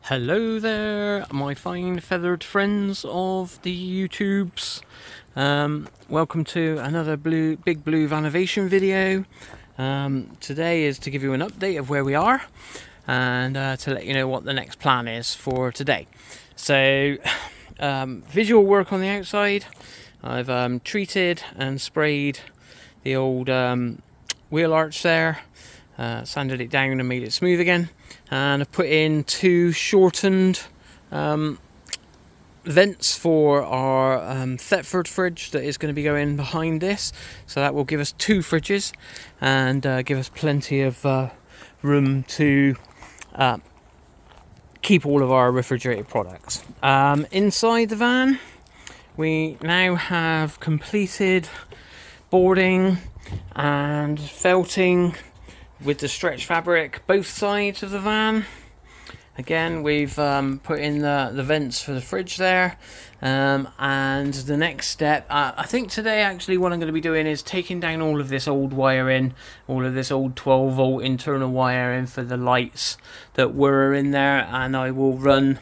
Hello there, my fine feathered friends of the YouTubes. Welcome to another big blue Vanlife video. Today is to give you an update of where we are and to let you know what the next plan is for today. So, visual work on the outside. I've treated and sprayed the old wheel arch there, sanded it down and made it smooth again, and I've put in two shortened vents for our Thetford fridge that is going to be going behind this, so that will give us two fridges and give us plenty of room to keep all of our refrigerated products. Inside the van, we now have completed boarding and felting with the stretch fabric both sides of the van. Again, we've put in the vents for the fridge there, and the next step, I think today actually what I'm going to be doing is taking down all of this old wiring, all of this old 12 volt internal wiring for the lights that were in there, and I will run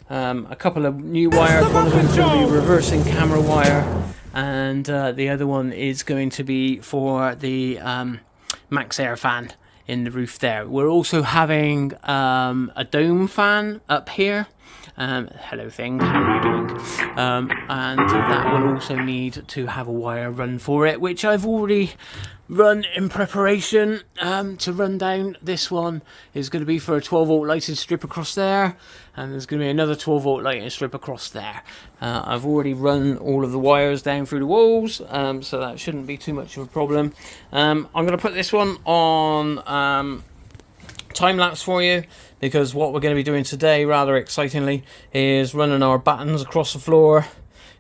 a couple of new wires. One of them is going to be reversing camera wire, and the other one is going to be for the max air fan in the roof there. We're also having a dome fan up here. Hello thing, how are you doing? And that will also need to have a wire run for it, which I've already run in preparation to run down. This one is going to be for a 12 volt lighted strip across there, and there's going to be another 12 volt lighted strip across there. I've already run all of the wires down through the walls, so that shouldn't be too much of a problem. I'm going to put this one on time lapse for you, because what we're going to be doing today, rather excitingly, is running our batons across the floor,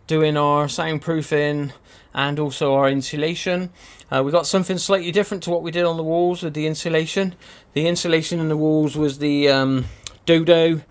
doing our soundproofing and also our insulation. We got something slightly different to what we did on the walls with the insulation. The insulation in the walls was the Dodo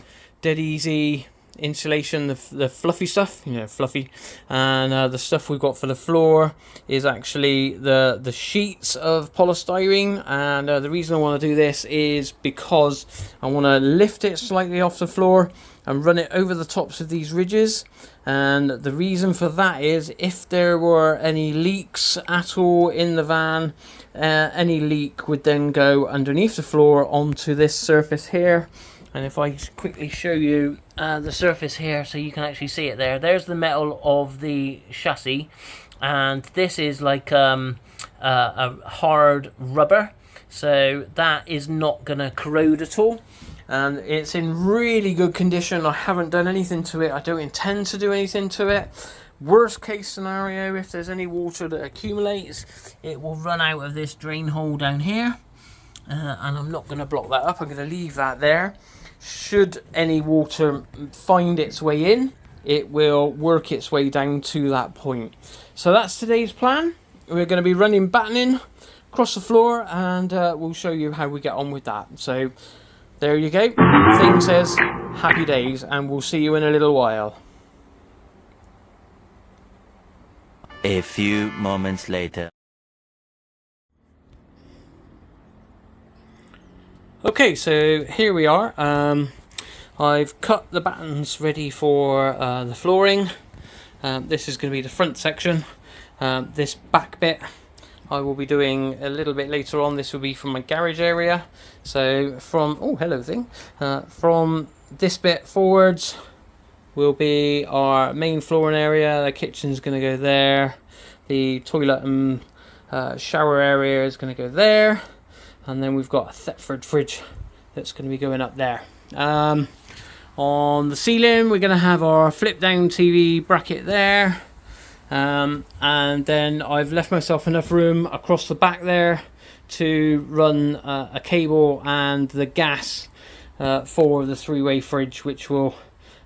Dead Easy insulation, the fluffy stuff, you know, fluffy, and the stuff we've got for the floor is actually the sheets of polystyrene. And the reason I want to do this is because I want to lift it slightly off the floor and run it over the tops of these ridges. And the reason for that is if there were any leaks at all in the van, any leak would then go underneath the floor onto this surface here. And if I quickly show you the surface here so you can actually see it there. There's the metal of the chassis, and this is like a hard rubber, so that is not going to corrode at all. And it's in really good condition. I haven't done anything to it. I don't intend to do anything to it. Worst case scenario, if there's any water that accumulates, it will run out of this drain hole down here. And I'm not going to block that up. I'm going to leave that there. Should any water find its way in, it will work its way down to that point. So that's today's plan. We're going to be running battening across the floor, and we'll show you how we get on with that. So there you go. Thing says happy days, and we'll see you in a little while. A few moments later. Okay, so here we are. I've cut the batons ready for the flooring. This is going to be the front section. This back bit I will be doing a little bit later on. This will be from my garage area. So from, oh hello thing, from this bit forwards will be our main flooring area. The kitchen's going to go there. The toilet and shower area is going to go there. And then we've got a Thetford fridge that's going to be going up there. On the ceiling, we're going to have our flip down TV bracket there. And then I've left myself enough room across the back there to run a cable and the gas for the three-way fridge, which will,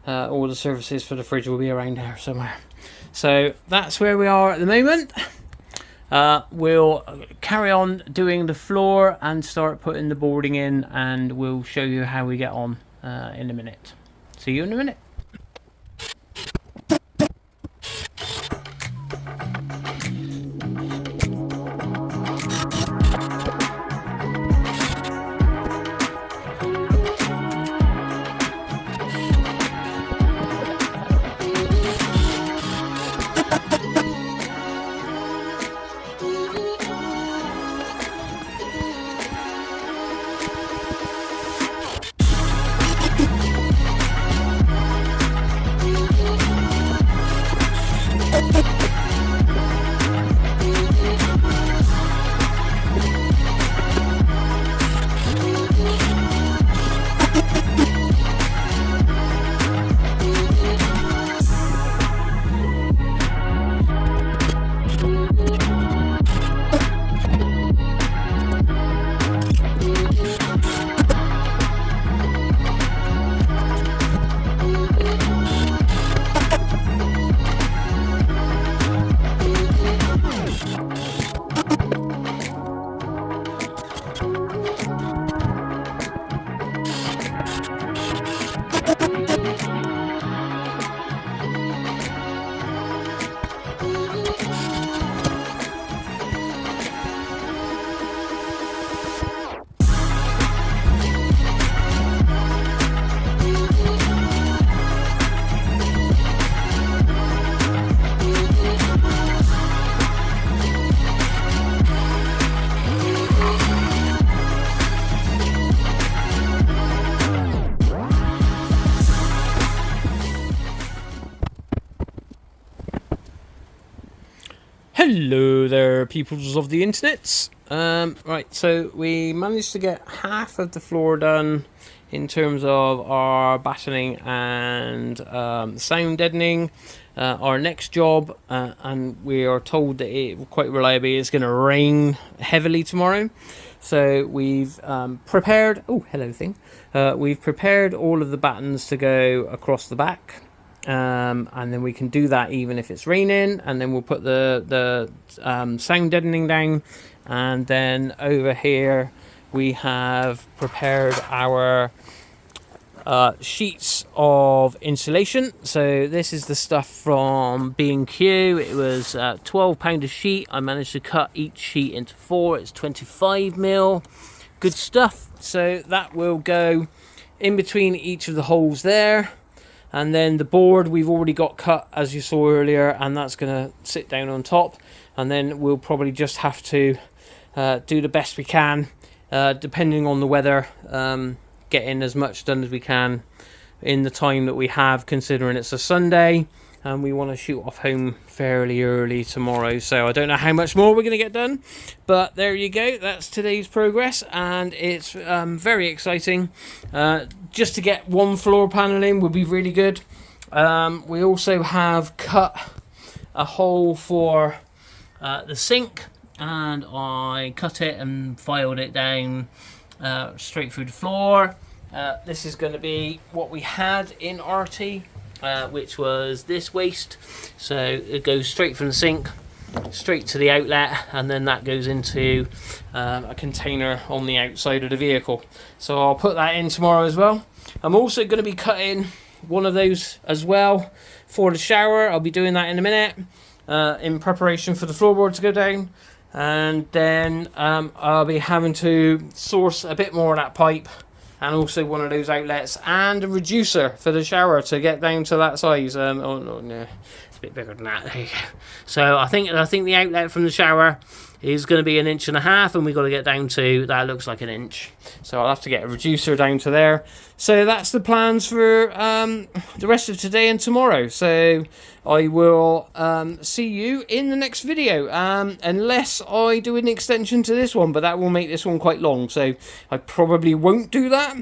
all the services for the fridge will be around there somewhere. So that's where we are at the moment. We'll carry on doing the floor and start putting the boarding in, and we'll show you how we get on in a minute. See you in a minute. Hello there, peoples of the internet. Right, so we managed to get half of the floor done in terms of our battening and sound deadening. Our next job, and we are told that it quite reliably is going to rain heavily tomorrow. So we've prepared. Oh, hello thing. We've prepared all of the batons to go across the back. And then we can do that even if it's raining, and then we'll put the sound deadening down, and then over here we have prepared our sheets of insulation. So this is the stuff from B&Q. It was £12 a sheet. I managed to cut each sheet into 4. It's 25mm. Good stuff. So that will go in between each of the holes there. And then the board we've already got cut, as you saw earlier, and that's going to sit down on top. And then we'll probably just have to do the best we can, depending on the weather, getting as much done as we can in the time that we have, considering it's a Sunday and we want to shoot off home fairly early tomorrow. So I don't know how much more we're going to get done, but there you go. That's today's progress, and it's very exciting. Just to get one floor panel in would be really good. We also have cut a hole for the sink, and I cut it and filed it down straight through the floor. This is going to be what we had in RT, which was this waste. So it goes straight from the sink straight to the outlet, and then that goes into a container on the outside of the vehicle. So I'll put that in tomorrow as well. I'm also going to be cutting one of those as well for the shower. I'll be doing that in a minute, in preparation for the floorboard to go down. And then I'll be having to source a bit more of that pipe, and also one of those outlets, and a reducer for the shower to get down to that size. Oh no, it's a bit bigger than that. There you go. So I think the outlet from the shower is going to be 1.5 inches, and we've got to get down to, that looks like 1 inch. So I'll have to get a reducer down to there. So that's the plans for the rest of today and tomorrow. So I will see you in the next video, unless I do an extension to this one, but that will make this one quite long, so I probably won't do that,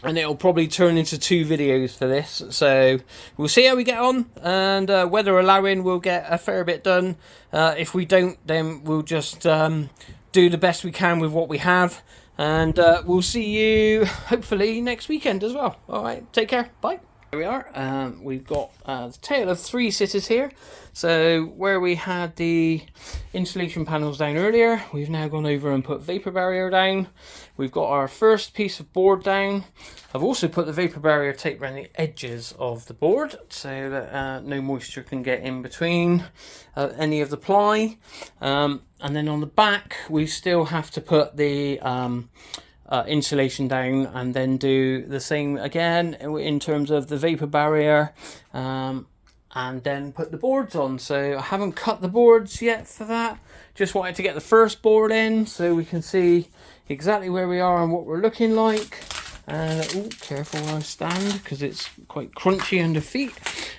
and it'll probably turn into 2 videos for this. So we'll see how we get on, and weather allowing, we'll get a fair bit done. If we don't, then we'll just do the best we can with what we have, and we'll see you hopefully next weekend as well. All right, take care, bye. Here we are. We've got the tale of 3 sitters here. So where we had the insulation panels down earlier, we've now gone over and put vapor barrier down. We've got our first piece of board down. I've also put the vapor barrier tape around the edges of the board so that no moisture can get in between any of the ply. And then on the back, we still have to put the insulation down, and then do the same again in terms of the vapor barrier, and then put the boards on. So I haven't cut the boards yet for that, just wanted to get the first board in so we can see exactly where we are and what we're looking like. And careful where I stand because it's quite crunchy under feet.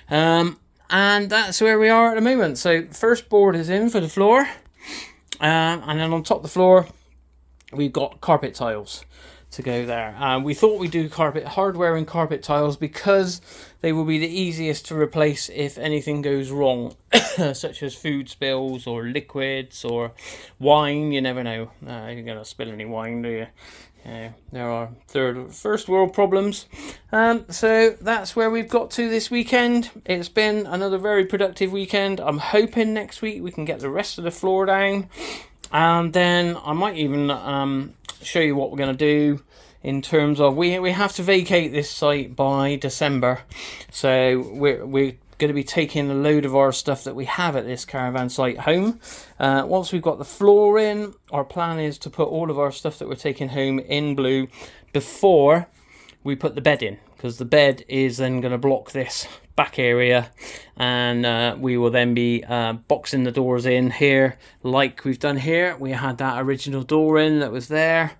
And And that's where we are at the moment. So first board is in for the floor, and then on top of the floor we've got carpet tiles to go there. We thought we'd do hardware and carpet tiles because they will be the easiest to replace if anything goes wrong, such as food spills or liquids or wine. You never know. You're gonna spill any wine, do you? There are first world problems. So that's where we've got to this weekend. It's been another very productive weekend. I'm hoping next week we can get the rest of the floor down, and then I might even show you what we're going to do in terms of we have to vacate this site by December, so we're going to be taking a load of our stuff that we have at this caravan site home. Once we've got the floor in, our plan is to put all of our stuff that we're taking home in blue before we put the bed in, because the bed is then going to block this back area, and we will then be boxing the doors in here like we've done here. We had that original door in that was there,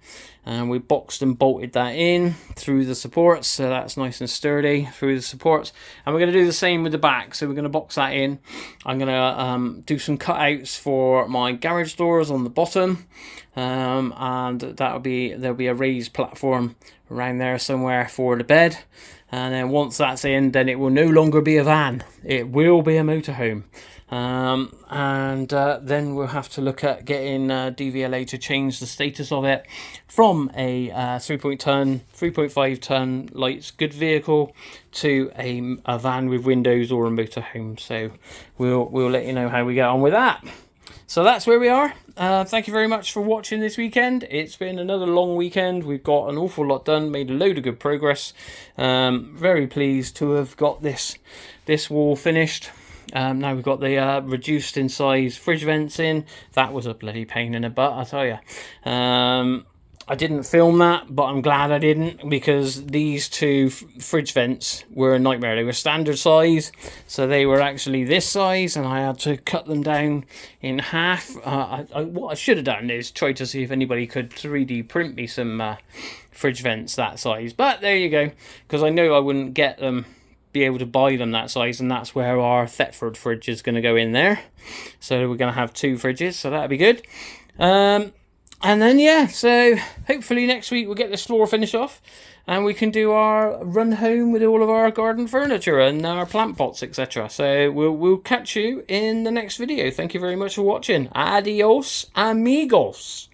and we boxed and bolted that in through the supports, so that's nice and sturdy through the supports. And we're going to do the same with the back, so we're going to box that in. I'm going to do some cutouts for my garage doors on the bottom, and there'll be a raised platform around there somewhere for the bed. And then once that's in, then it will no longer be a van, it will be a motorhome. Then we'll have to look at getting DVLA to change the status of it from a 3.5 ton lights good vehicle to a van with windows or a motorhome. So we'll let you know how we get on with that. So that's where we are. Thank you very much for watching this weekend. It's been another long weekend. We've got an awful lot done, made a load of good progress. Very pleased to have got this wall finished. Now we've got the reduced in size fridge vents in. That was a bloody pain in the butt, I tell you. I didn't film that, but I'm glad I didn't, because these two fridge vents were a nightmare. They were standard size, so they were actually this size, and I had to cut them down in half. What I should have done is tried to see if anybody could 3D print me some fridge vents that size. But there you go, because I know I wouldn't be able to buy them that size, and that's where our Thetford fridge is going to go in there. So we're going to have two fridges, so that'll be good. And then, yeah, so hopefully next week we'll get this floor finished off, and we can do our run home with all of our garden furniture and our plant pots, etc. So we'll catch you in the next video. Thank you very much for watching. Adios, amigos.